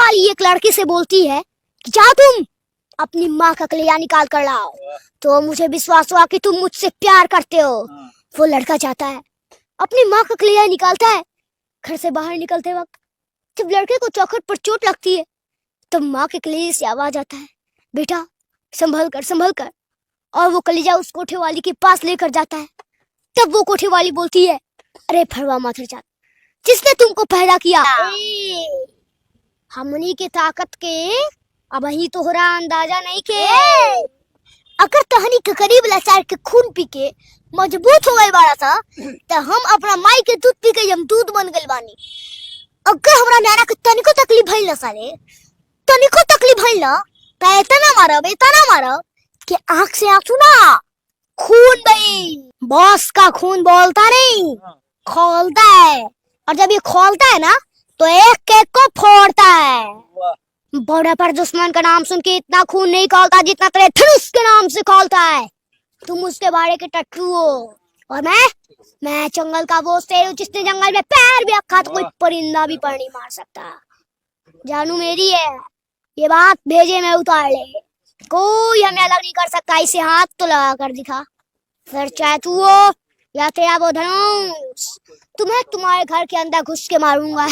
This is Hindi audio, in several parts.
वाली एक लड़की से बोलती है कि जा तुम अपनी माँ का कलेजा निकाल कर लाओ। तो मुझे विश्वास हुआ कि तुम मुझसे प्यार करते हो। वो लड़का जाता है, अपनी माँ का कलेजा निकालता है। घर से बाहर निकलते वक्त जब लड़के को चौखट पर चोट लगती है तब माँ के कलेजे से आवाज आता है, बेटा संभल कर संभल कर। और वो कलेजा उस कोठे वाली के पास लेकर जाता है। तब वो कोठे वाली बोलती है, अरे भरवा माथर जात, जिसने तुमको पैदा किया हमनी के ताकत के अब ही तो हो रहा अंदाजा नहीं के। अगर तहनी के करीब लाचार के खून पी के मजबूत हो गए बाड़ा था तो हम अपना माई के दूध पी के यमदूत बन गए बानी। अगर हमरा नाना के तनिको तकलीफ भइल ना साले, तनिको तकलीफ भइल ना तो इतना मारब कि आंख से आंसू ना खून बही। बॉस का खून बोलता नहीं, खोलता है। और जब ये खोलता है ना तो एक केक को फोड़ता है। बॉर्डर पर दुश्मन का नाम सुन के इतना खून नहीं खोलता जितना तेरे धनुष के नाम से खोलता है। तुम उसके बाड़े के टट्टू हो और मैं जंगल का वो शेर हूँ जिसने जंगल में पैर भी रखा तो कोई परिंदा भी पर नहीं मार सकता। जानू मेरी है, ये बात भेजे में उतार ले। कोई हमें अलग नहीं कर सकता, इसे हाथ तो लगा कर दिखा। फिर चाहे तू हो या तेरा वो धनुष, तुम्हें तुम्हारे घर के अंदर घुस के मारूंगा।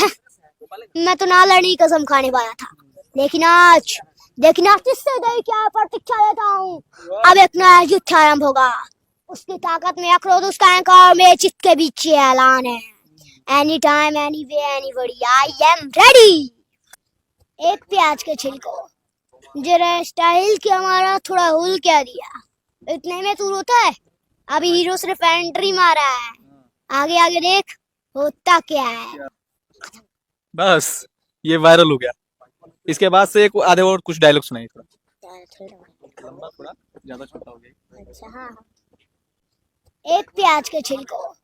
मैं तो ना लड़ने की कसम खाने वाला था, लेकिन आज किससे दही क्या प्रतीक्षा देता हूँ। अब एक नया युद्ध आरंभ होगा। उसकी ताकत में अखरोट उसका और मेरे चित्त के बीच ये ऐलान है, any time any way anybody I am ready. एक प्याज के छिलको जरा स्टाइल के हमारा थोड़ा हुल क्या दिया, इतने में तू रोता है। अभी हीरो सिर्फ एंट्री मारा है, आगे आगे देख होता क्या है। बस ये वायरल हो गया। इसके बाद से एक आधे और कुछ डायलॉग सुनाइए थोड़ा। लंबा थोड़ा ज्यादा छोटा हो गया। अच्छा हाँ। एक प्याज के छिलको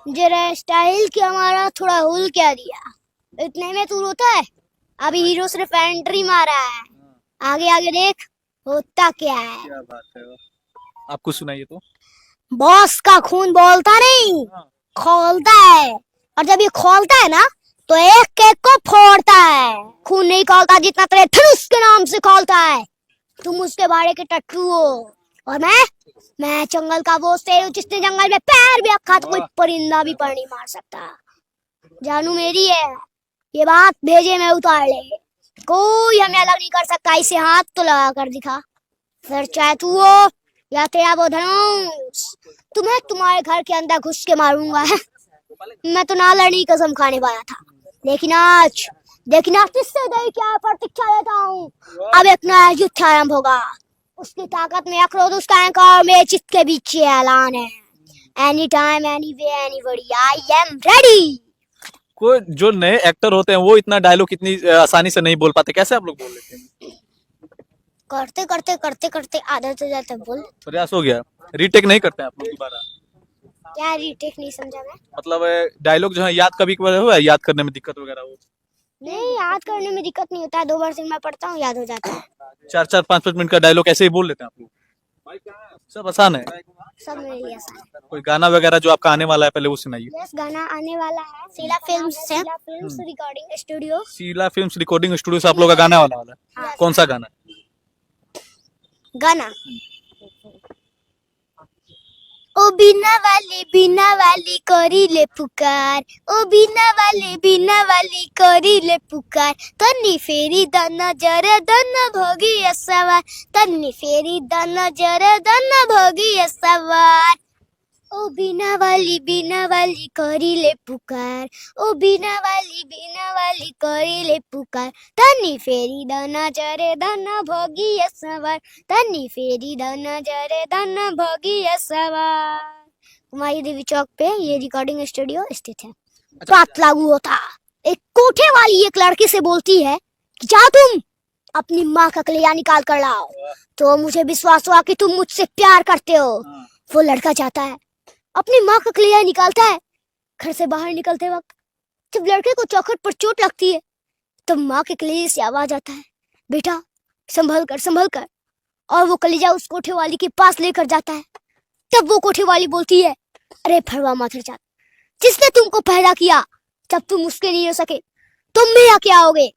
जरा स्टाइल के हमारा थोड़ा हुल क्या दिया, इतने में तू रोता है। अभी हीरो सिर्फ एंट्री मारा है, आगे आगे देख होता क्या है। क्या बात है, आप कुछ सुनाइए तो। बॉस का खून बोलता नहीं, खोलता है। और जब ये खोलता है ना तो एक केक को फोड़ता है। खून नहीं खोलता जितना तेरे धनुष के नाम से खोलता है। तुम उसके बाड़े के टट्टू हो और मैं जंगल का वो शेर हूँ जिसने जंगल में पैर भी रखा तो कोई परिंदा भी पर नहीं मार सकता। जानू मेरी है, ये बात भेजे में उतार ले। कोई हमें अलग नहीं कर सकता, इसे हाथ तो लगा कर दिखा। फिर चाहे तू हो या तेरा वो धनुष, तुम्हें तुम्हारे घर के अंदर घुस के मारूंगा। मैं तो ना लड़ने की कसम खाने वाला था, लेकिन आज किससे दही क्या प्रतीक्षा देता हूँ। अब एक नया युद्ध आरंभ होगा। उसकी ताकत में अखरोट उसका और मेरे चित्त के बीच ये ऐलान है, any time any way anybody I am ready. कोई जो नए एक्टर होते हैं वो इतना डायलॉग इतनी आसानी से नहीं बोल पाते, कैसे आप लोग बोल लेते हैं? करते आदत हो जाता है। बोल प्रयास हो गया, रीटेक नहीं करते हैं आप लोग दोबारा? क्या रीटेक नहीं समझा मैं? मतलब डायलॉग जो है याद कभी कभार हुआ है, याद करने में दिक्कत वगैरह हो? नहीं, याद करने में दिक्कत नहीं होता है, 2 बार से मैं पढ़ता हूँ याद हो जाता है। 4-4 5-5 मिनट का डायलॉग ऐसे ही बोल लेते हैं आप लोग? सब आसान है, सब मेरे लिए आसान है। कोई गाना वगैरह जो आपका आने वाला है पहले वो सुनाइए। यस, गाना आने वाला है। Sheela films recording studio. Sheela films recording studio से आप लोग का गाना आने वाला है। हाँ। कौन सा गाना? ओ बिना वाली करी ले पुकार, ओ बिना वाली करी ले पुकार। तन्नी फेरी दाना जरा दाना भोगी सवार, तन्नी फेरी दाना जरा दाना भोगी सवार। ओ बिना वाली करी ले पुकार, ओ बिना वाली करी ले पुकार। तन्नी फेरी दाना जरे दाना भोगी सवार, तन्नी फेरी दाना जरे दाना भोगी सवार। कुमारी देवी चौक पे ये रिकॉर्डिंग स्टूडियो स्थित है। बात लागू होता, एक कोठे वाली एक लड़की से बोलती है कि जा तुम अपनी माँ का कलेजा निकाल कर लाओ। तो मुझे विश्वास हुआ कि तुम मुझसे प्यार करते हो। वो लड़का जाता है, अपनी माँ का कलेजा निकालता है। घर से बाहर निकलते वक्त जब लड़के को चौखट पर चोट लगती है तब माँ के कलेजे से आवाज आता है, बेटा संभल कर। और वो कलेजा उस कोठे वाली के पास लेकर जाता है। तब वो कोठे वाली बोलती है, अरे भरवा माथर जात, जिसने तुमको पैदा किया जब तुम उसके नहीं हो सके तुम मेरा क्या होगे।